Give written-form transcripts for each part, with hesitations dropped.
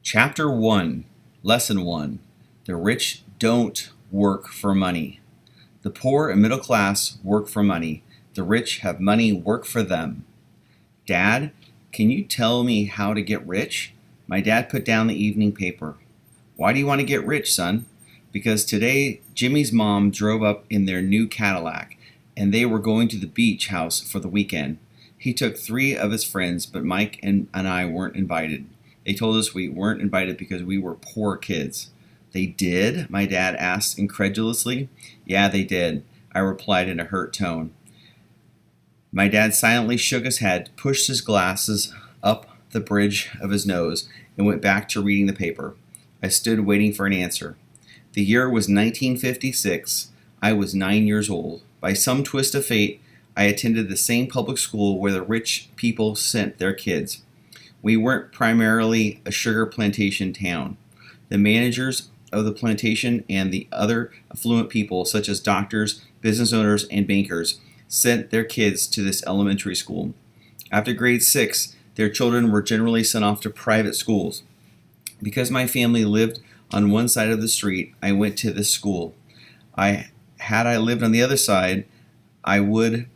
Chapter 1, Lesson 1. The rich don't work for money. The poor and middle class work for money. The rich have money work for them. Dad, can you tell me how to get rich? My dad put down the evening paper. Why do you want to get rich, son? Because today Jimmy's mom drove up in their new Cadillac, and they were going to the beach house for the weekend. He took 3 of his friends, but Mike and I weren't invited. They told us we weren't invited because we were poor kids. They did? My dad asked incredulously. Yeah, they did, I replied in a hurt tone. My dad silently shook his head, pushed his glasses up the bridge of his nose, and went back to reading the paper. I stood waiting for an answer. The year was 1956. I was 9 years old. By some twist of fate, I attended the same public school where the rich people sent their kids. We weren't primarily a sugar plantation town. The managers of the plantation and the other affluent people, such as doctors, business owners, and bankers, sent their kids to this elementary school. After grade 6, their children were generally sent off to private schools. Because my family lived on one side of the street, I went to this school. Had I lived on the other side, I would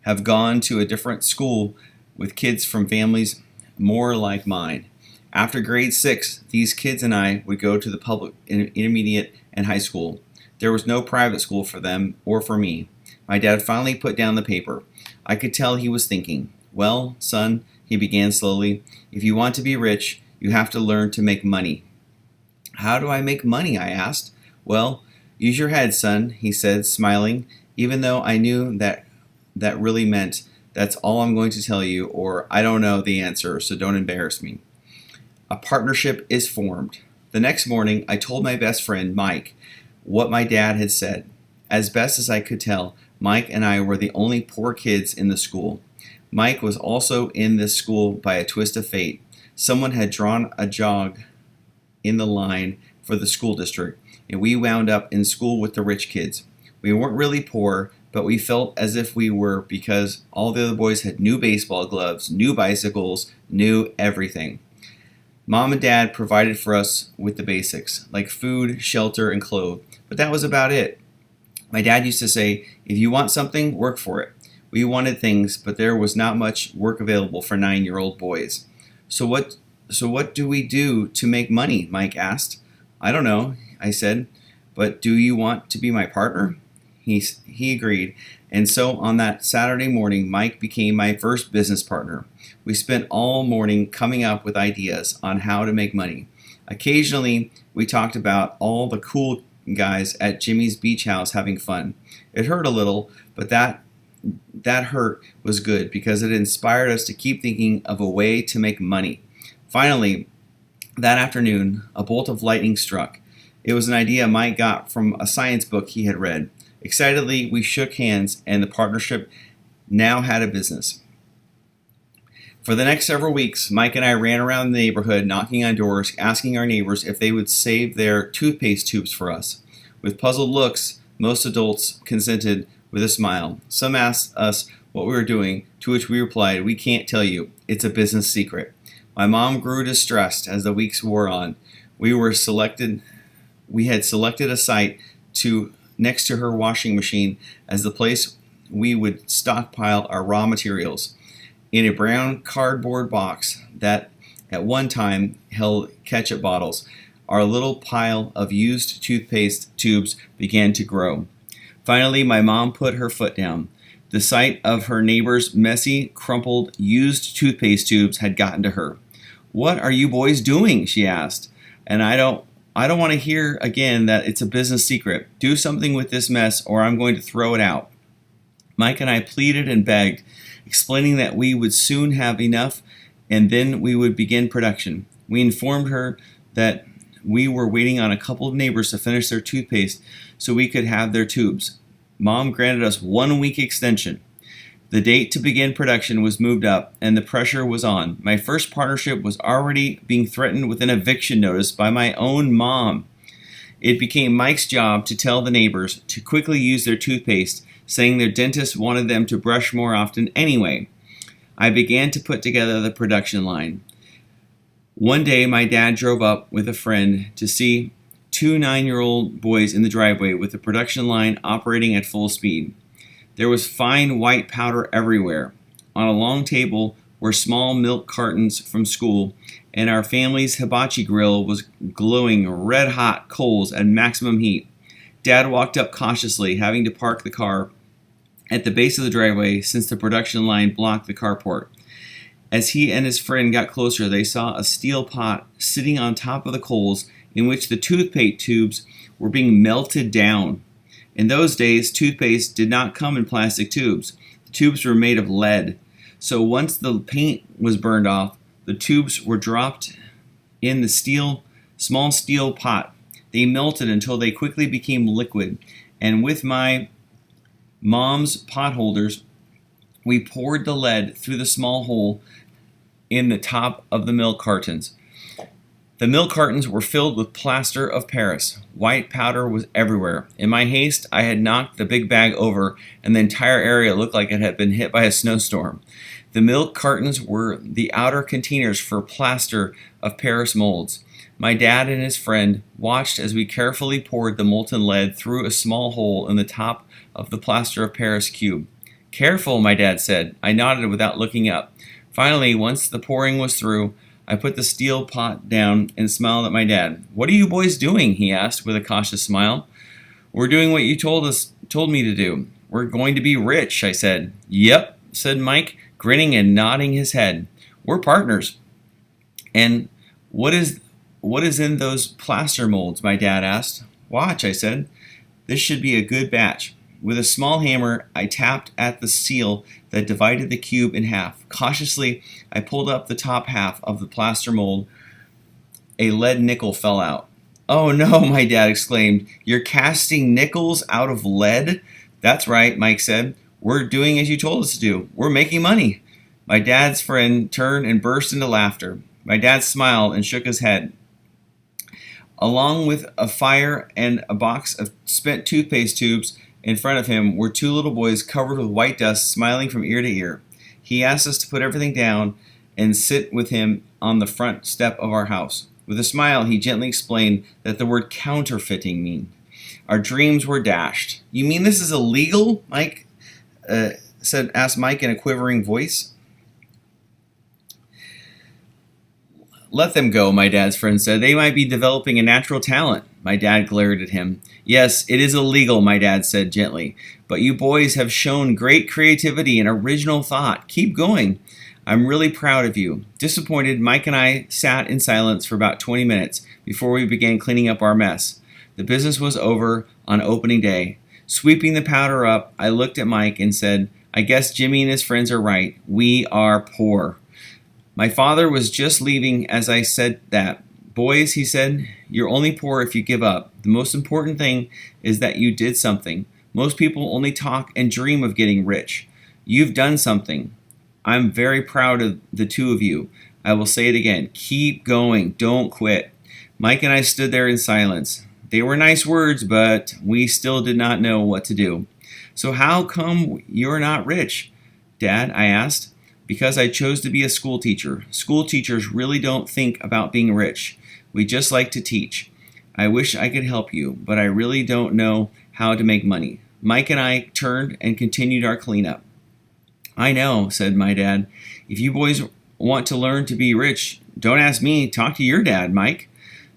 have gone to a different school with kids from families more like mine. After grade 6, these kids and I would go to the public intermediate and high school. There was no private school for them or for me. My dad finally put down the paper. I could tell he was thinking. Well, son, he began slowly, if you want to be rich, you have to learn to make money. How do I make money? I asked. Well, use your head, son, he said, smiling, even though I knew that really meant that's all I'm going to tell you, or I don't know the answer, so don't embarrass me. A partnership is formed. The next morning, I told my best friend, Mike, what my dad had said. As best as I could tell, Mike and I were the only poor kids in the school. Mike was also in this school by a twist of fate. Someone had drawn a jog in the line for the school district, and we wound up in school with the rich kids. We weren't really poor, but we felt as if we were because all the other boys had new baseball gloves, new bicycles, new everything. Mom and Dad provided for us with the basics, like food, shelter, and clothes, but that was about it. My dad used to say, if you want something, work for it. We wanted things, but there was not much work available for 9-year-old boys. So what do we do to make money? Mike asked. I don't know, I said, but do you want to be my partner? He agreed, and so on that Saturday morning, Mike became my first business partner. We spent all morning coming up with ideas on how to make money. Occasionally, we talked about all the cool guys at Jimmy's beach house having fun. It hurt a little, but that hurt was good because it inspired us to keep thinking of a way to make money. Finally, that afternoon, a bolt of lightning struck. It was an idea Mike got from a science book he had read. Excitedly, we shook hands, and the partnership now had a business. For the next several weeks, Mike and I ran around the neighborhood, knocking on doors, asking our neighbors if they would save their toothpaste tubes for us. With puzzled looks, most adults consented with a smile. Some asked us what we were doing, to which we replied, we can't tell you. It's a business secret. My mom grew distressed as the weeks wore on. We had selected a site next to her washing machine as the place we would stockpile our raw materials. In a brown cardboard box that at one time held ketchup bottles, our little pile of used toothpaste tubes began to grow. Finally, my mom put her foot down. The sight of her neighbor's messy, crumpled, used toothpaste tubes had gotten to her. What are you boys doing? She asked. And I don't want to hear again that it's a business secret. Do something with this mess or I'm going to throw it out. Mike and I pleaded and begged, explaining that we would soon have enough and then we would begin production. We informed her that we were waiting on a couple of neighbors to finish their toothpaste so we could have their tubes. Mom granted us 1-week extension. The date to begin production was moved up, and the pressure was on. My first partnership was already being threatened with an eviction notice by my own mom. It became Mike's job to tell the neighbors to quickly use their toothpaste, saying their dentist wanted them to brush more often anyway. I began to put together the production line. One day, my dad drove up with a friend to see two 9-year-old boys in the driveway with the production line operating at full speed. There was fine white powder everywhere. On a long table were small milk cartons from school, and our family's hibachi grill was glowing red-hot coals at maximum heat. Dad walked up cautiously, having to park the car at the base of the driveway since the production line blocked the carport. As he and his friend got closer, they saw a steel pot sitting on top of the coals in which the toothpaste tubes were being melted down. In those days, toothpaste did not come in plastic tubes. The tubes were made of lead. So once the paint was burned off, the tubes were dropped in the small steel pot. They melted until they quickly became liquid. And with my mom's pot holders, we poured the lead through the small hole in the top of the milk cartons. The milk cartons were filled with plaster of Paris. White powder was everywhere. In my haste, I had knocked the big bag over, and the entire area looked like it had been hit by a snowstorm. The milk cartons were the outer containers for plaster of Paris molds. My dad and his friend watched as we carefully poured the molten lead through a small hole in the top of the plaster of Paris cube. "Careful," my dad said. I nodded without looking up. Finally, once the pouring was through, I put the steel pot down and smiled at my dad. "What are you boys doing?" he asked with a cautious smile. "We're doing what you told me to do. We're going to be rich," I said. "Yep," said Mike, grinning and nodding his head. "We're partners." "And what is in those plaster molds?" my dad asked. "Watch," I said. "This should be a good batch." With a small hammer, I tapped at the seal that divided the cube in half. Cautiously, I pulled up the top half of the plaster mold. A lead nickel fell out. "Oh no," my dad exclaimed. "You're casting nickels out of lead?" "That's right," Mike said. "We're doing as you told us to do. We're making money." My dad's friend turned and burst into laughter. My dad smiled and shook his head. Along with a fire and a box of spent toothpaste tubes in front of him were two little boys covered with white dust, smiling from ear to ear. He asked us to put everything down and sit with him on the front step of our house. With a smile, he gently explained that the word counterfeiting meant our dreams were dashed. "You mean this is illegal?" asked Mike in a quivering voice. "Let them go," my dad's friend said. "They might be developing a natural talent." My dad glared at him. "Yes, it is illegal," my dad said gently. "But you boys have shown great creativity and original thought. Keep going. I'm really proud of you." Disappointed, Mike and I sat in silence for about 20 minutes before we began cleaning up our mess. The business was over on opening day. Sweeping the powder up, I looked at Mike and said, "I guess Jimmy and his friends are right. We are poor." My father was just leaving as I said that. "Boys," he said, "you're only poor if you give up. The most important thing is that you did something. Most people only talk and dream of getting rich. You've done something. I'm very proud of the two of you. I will say it again. Keep going. Don't quit." Mike and I stood there in silence. They were nice words, but we still did not know what to do. "So how come you're not rich, Dad?" I asked. "Because I chose to be a school teacher. School teachers really don't think about being rich. We just like to teach. I wish I could help you, but I really don't know how to make money." Mike and I turned and continued our cleanup. "I know," said my dad. "If you boys want to learn to be rich, don't ask me. Talk to your dad, Mike."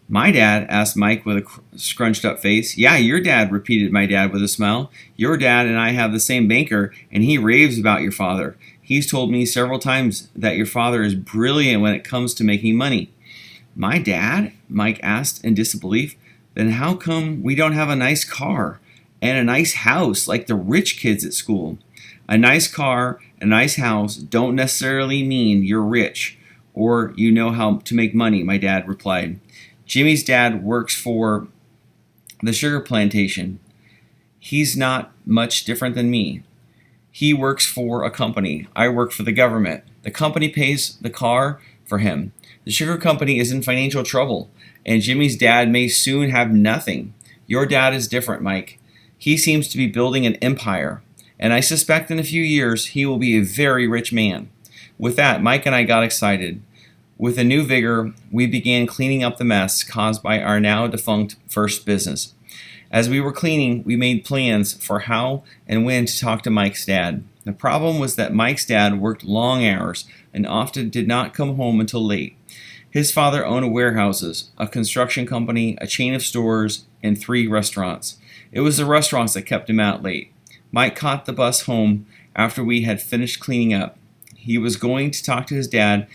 "My dad?" asked Mike with a scrunched up face. "Yeah, your dad," repeated my dad with a smile. "Your dad and I have the same banker, and he raves about your father. He's told me several times that your father is brilliant when it comes to making money." "My dad?" Mike asked in disbelief. "Then how come we don't have a nice car and a nice house like the rich kids at school?" "A nice car and a nice house don't necessarily mean you're rich or you know how to make money," my dad replied. "Jimmy's dad works for the sugar plantation. He's not much different than me. He works for a company. I work for the government. The company pays the car for him. The sugar company is in financial trouble, and Jimmy's dad may soon have nothing. Your dad is different, Mike. He seems to be building an empire, and I suspect in a few years he will be a very rich man." With that, Mike and I got excited. With a new vigor, we began cleaning up the mess caused by our now defunct first business. As we were cleaning, we made plans for how and when to talk to Mike's dad. The problem was that Mike's dad worked long hours and often did not come home until late. His father owned warehouses, a construction company, a chain of stores, and 3 restaurants. It was the restaurants that kept him out late. Mike caught the bus home after we had finished cleaning up. He was going to talk to his dad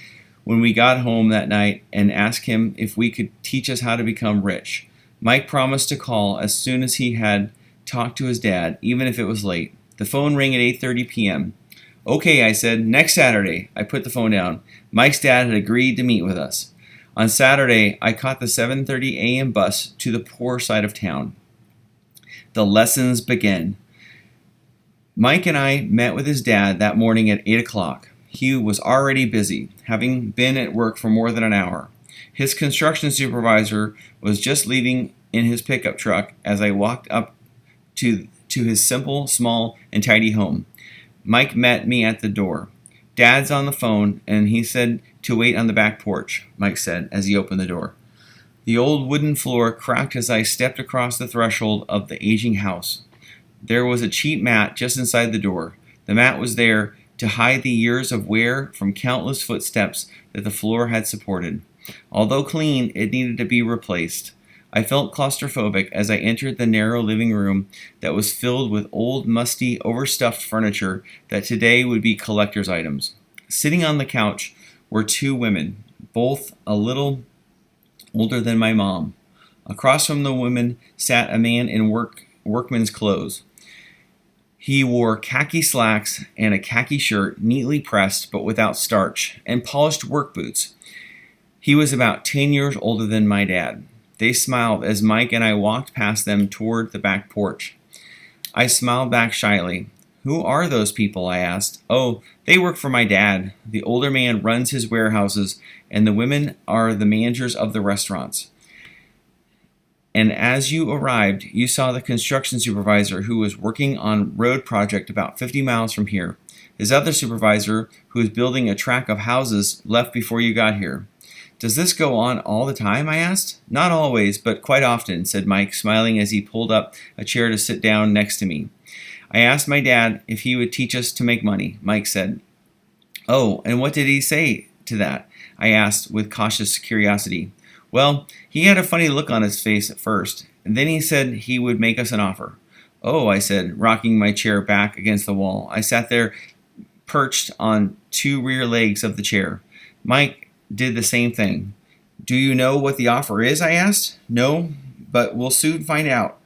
when we got home that night and ask him if we could teach us how to become rich. Mike promised to call as soon as he had talked to his dad, even if it was late. The phone rang at 8:30 p.m. Okay, I said, next Saturday. I put the phone down. Mike's dad had agreed to meet with us. On Saturday, I caught the 7:30 a.m. bus to the poor side of town. The lessons began. Mike and I met with his dad that morning at 8 o'clock. He was already busy, having been at work for more than an hour. His construction supervisor was just leaving in his pickup truck as I walked up to his simple, small, and tidy home. Mike met me at the door. Dad's on the phone, and he said to wait on the back porch, Mike said as he opened the door. The old wooden floor cracked as I stepped across the threshold of the aging house. There was a cheap mat just inside the door. The mat was there to hide the years of wear from countless footsteps that the floor had supported. Although clean, it needed to be replaced. I felt claustrophobic as I entered the narrow living room that was filled with old, musty, overstuffed furniture that today would be collector's items. Sitting on the couch were 2 women, both a little older than my mom. Across from the women sat a man in workman's clothes. He wore khaki slacks and a khaki shirt, neatly pressed but without starch, and polished work boots. He was about 10 years older than my dad. They smiled as Mike and I walked past them toward the back porch. I smiled back shyly. Who are those people? I asked. Oh, they work for my dad. The older man runs his warehouses, and the women are the managers of the restaurants. And as you arrived, you saw the construction supervisor who was working on a road project about 50 miles from here. His other supervisor, who is building a tract of houses, left before you got here. Does this go on all the time? I asked. Not always, but quite often, said Mike, smiling as he pulled up a chair to sit down next to me. I asked my dad if he would teach us to make money, Mike said. Oh, and what did he say to that? I asked with cautious curiosity. Well, he had a funny look on his face at first, and then he said he would make us an offer. Oh, I said, rocking my chair back against the wall. I sat there perched on 2 rear legs of the chair. Mike did the same thing. Do you know what the offer is? I asked. No, but we'll soon find out.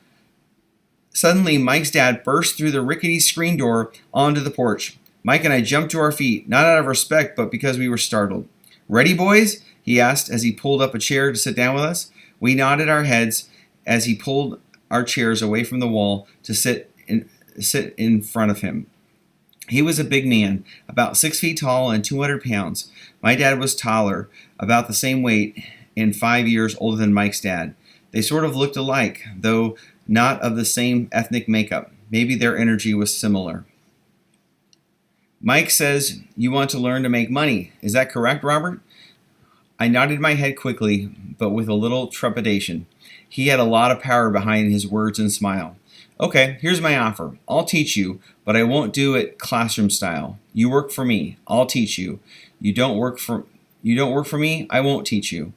Suddenly, Mike's dad burst through the rickety screen door onto the porch. Mike and I jumped to our feet, not out of respect, but because we were startled. Ready, boys? He asked as he pulled up a chair to sit down with us. We nodded our heads as he pulled our chairs away from the wall to sit in front of him. He was a big man, about 6 feet tall and 200 pounds. My dad was taller, about the same weight, and 5 years older than Mike's dad. They sort of looked alike, though not of the same ethnic makeup. Maybe their energy was similar. Mike says you want to learn to make money. Is that correct, Robert? I nodded my head quickly, but with a little trepidation. He had a lot of power behind his words and smile. Okay, here's my offer. I'll teach you, but I won't do it classroom style. You work for me. I'll teach you. You don't work for me. I won't teach you.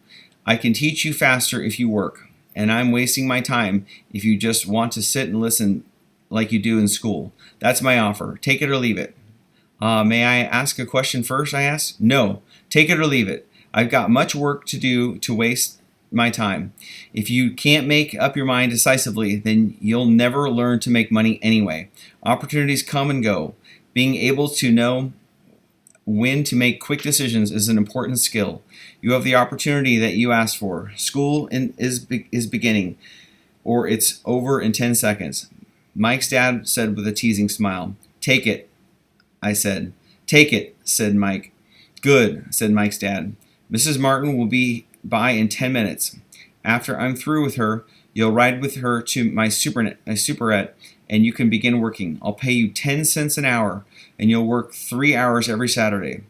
I can teach you faster if you work, and I'm wasting my time if you just want to sit and listen like you do in school. That's my offer. Take it or leave it. May I ask a question first? I asked. No, take it or leave it. I've got much work to do to waste my time. If you can't make up your mind decisively, then you'll never learn to make money anyway. Opportunities come and go. Being able to know when to make quick decisions is an important skill. You have the opportunity that you asked for. School is beginning, or it's over in 10 seconds. Mike's dad said with a teasing smile. Take it, I said. Take it, said Mike. Good, said Mike's dad. Mrs. Martin will be by in 10 minutes. After I'm through with her, you'll ride with her to my superette, and you can begin working. I'll pay you 10 cents an hour, and you'll work 3 hours every Saturday.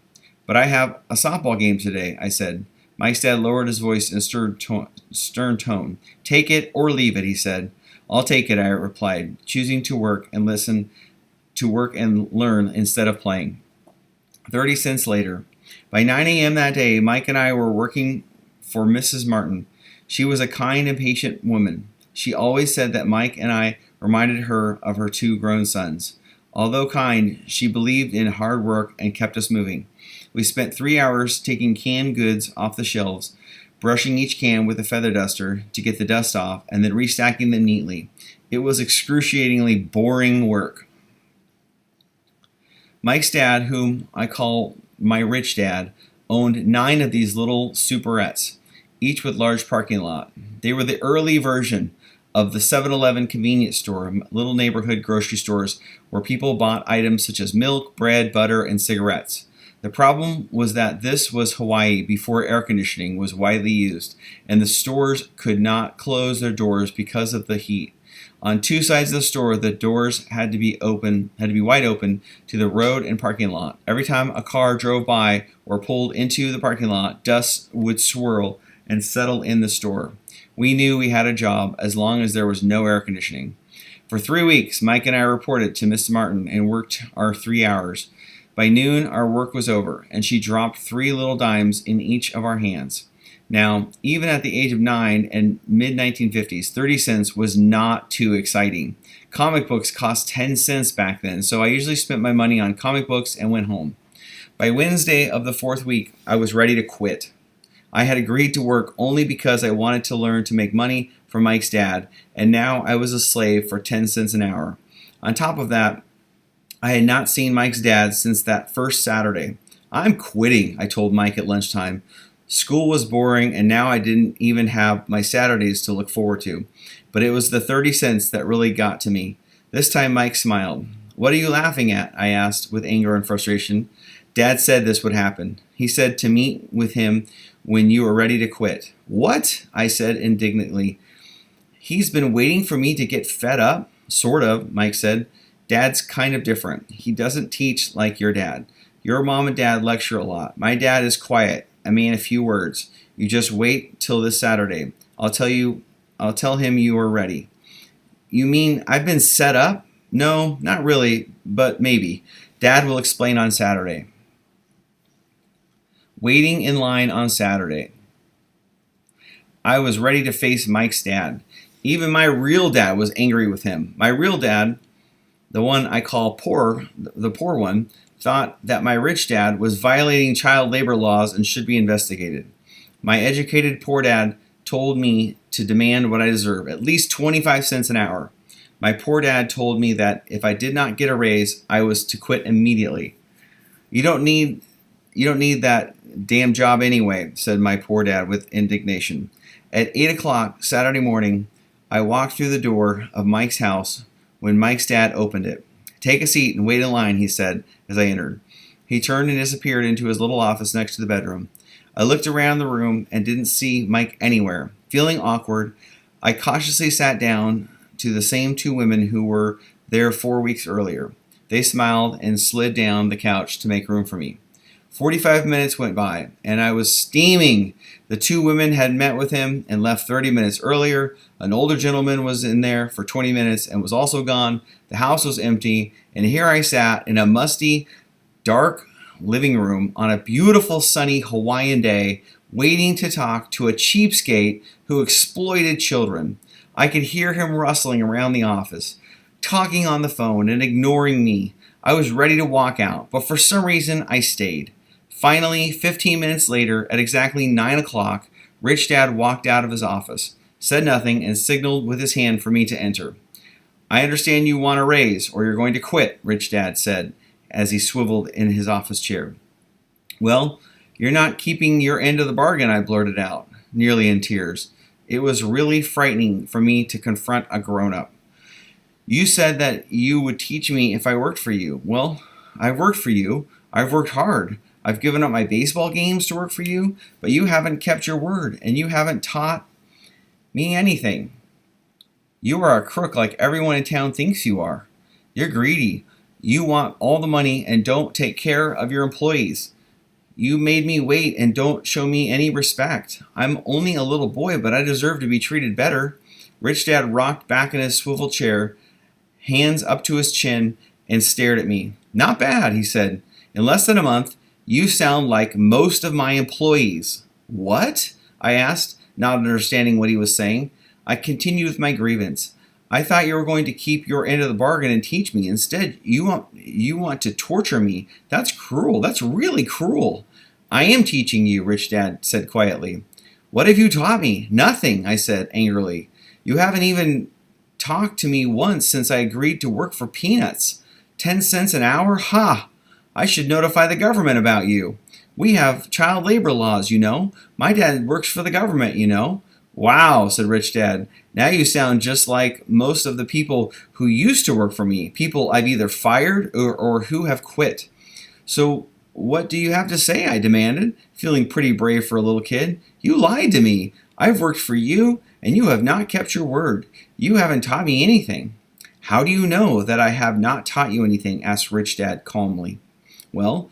But I have a softball game today, I said. Mike's dad lowered his voice in a stern tone. Take it or leave it, he said. I'll take it, I replied, choosing to work and learn instead of playing. 30 cents later. By 9 a.m. that day, Mike and I were working for Mrs. Martin. She was a kind and patient woman. She always said that Mike and I reminded her of her 2 grown sons. Although kind, she believed in hard work and kept us moving. We spent 3 hours taking canned goods off the shelves, brushing each can with a feather duster to get the dust off, and then restacking them neatly. It was excruciatingly boring work. Mike's dad, whom I call my rich dad, owned 9 of these little superettes, each with large parking lot. They were the early version of the 7-Eleven convenience store, little neighborhood grocery stores where people bought items such as milk, bread, butter, and cigarettes. The problem was that this was Hawaii before air conditioning was widely used, and the stores could not close their doors because of the heat. On 2 sides of the store, the doors had to be wide open to the road and parking lot. Every time a car drove by or pulled into the parking lot, dust would swirl and settle in the store. We knew we had a job as long as there was no air conditioning. For 3 weeks, Mike and I reported to Miss Martin and worked our 3 hours. By noon, our work was over, and she dropped 3 little dimes in each of our hands. Now, even at the age of 9 and mid-1950s, 30 cents was not too exciting. Comic books cost 10 cents back then, so I usually spent my money on comic books and went home. By Wednesday of the 4th week, I was ready to quit. I had agreed to work only because I wanted to learn to make money for Mike's dad, and now I was a slave for 10 cents an hour. On top of that, I had not seen Mike's dad since that first Saturday. I'm quitting, I told Mike at lunchtime. School was boring, and now I didn't even have my Saturdays to look forward to. But it was the 30 cents that really got to me. This time Mike smiled. What are you laughing at? I asked with anger and frustration. Dad said this would happen. He said to meet with him when you were ready to quit. What? I said indignantly. He's been waiting for me to get fed up? Sort of, Mike said. Dad's kind of different. He doesn't teach like your dad. Your mom and dad lecture a lot. My dad is quiet. I mean a few words. You just wait till this Saturday. I'll tell him you are ready. You mean I've been set up? No, not really, but maybe. Dad will explain on Saturday. Waiting in line on Saturday. I was ready to face Mike's dad. Even my real dad was angry with him. My real dad, the one I call the poor one, thought that my rich dad was violating child labor laws and should be investigated. My educated poor dad told me to demand what I deserve, at least 25 cents an hour. My poor dad told me that if I did not get a raise, I was to quit immediately. You don't need that damn job anyway, said my poor dad with indignation. At 8 o'clock Saturday morning, I walked through the door of Mike's house when Mike's dad opened it. Take a seat and wait in line, he said as I entered. He turned and disappeared into his little office next to the bedroom. I looked around the room and didn't see Mike anywhere. Feeling awkward, I cautiously sat down to the same 2 women who were there 4 weeks earlier. They smiled and slid down the couch to make room for me. 45 minutes went by, and I was steaming. The 2 women had met with him and left 30 minutes earlier. An older gentleman was in there for 20 minutes and was also gone. The house was empty, and here I sat in a musty, dark living room on a beautiful sunny Hawaiian day, waiting to talk to a cheapskate who exploited children. I could hear him rustling around the office, talking on the phone and ignoring me. I was ready to walk out, but for some reason I stayed. Finally, 15 minutes later, at exactly 9 o'clock, Rich Dad walked out of his office, said nothing, and signaled with his hand for me to enter. I understand you want a raise, or you're going to quit, Rich Dad said, as he swiveled in his office chair. Well, you're not keeping your end of the bargain, I blurted out, nearly in tears. It was really frightening for me to confront a grown-up. You said that you would teach me if I worked for you. Well, I've worked for you. I've worked hard. I've given up my baseball games to work for you, but you haven't kept your word, and you haven't taught me anything. You are a crook like everyone in town thinks you are. You're greedy. You want all the money and don't take care of your employees. You made me wait and don't show me any respect. I'm only a little boy, but I deserve to be treated better." Rich Dad rocked back in his swivel chair, hands up to his chin, and stared at me. "Not bad," he said. "In less than a month, you sound like most of my employees." "What?" I asked, not understanding what he was saying. I continued with my grievance. "I thought you were going to keep your end of the bargain and teach me. Instead, you want to torture me. That's cruel. That's really cruel." "I am teaching you," Rich Dad said quietly. "What have you taught me?" "Nothing," I said angrily. "You haven't even talked to me once since I agreed to work for peanuts. 10 cents an hour? Ha! I should notify the government about you. We have child labor laws, you know. My dad works for the government, you know." "Wow," said Rich Dad. "Now you sound just like most of the people who used to work for me, people I've either fired or who have quit." "So what do you have to say?" I demanded, feeling pretty brave for a little kid. "You lied to me. I've worked for you, and you have not kept your word. You haven't taught me anything." "How do you know that I have not taught you anything?" asked Rich Dad calmly. "Well,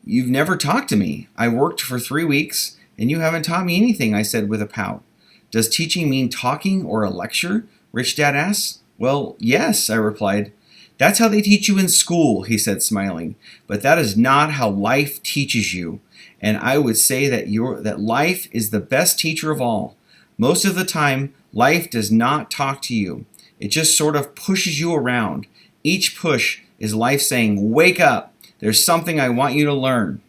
you've never talked to me. I worked for 3 weeks, and you haven't taught me anything," I said with a pout. "Does teaching mean talking or a lecture?" Rich Dad asked. "Well, yes," I replied. "That's how they teach you in school," he said, smiling. "But that is not how life teaches you. And I would say that life is the best teacher of all. Most of the time, life does not talk to you. It just sort of pushes you around. Each push is life saying, 'Wake up. There's something I want you to learn.'"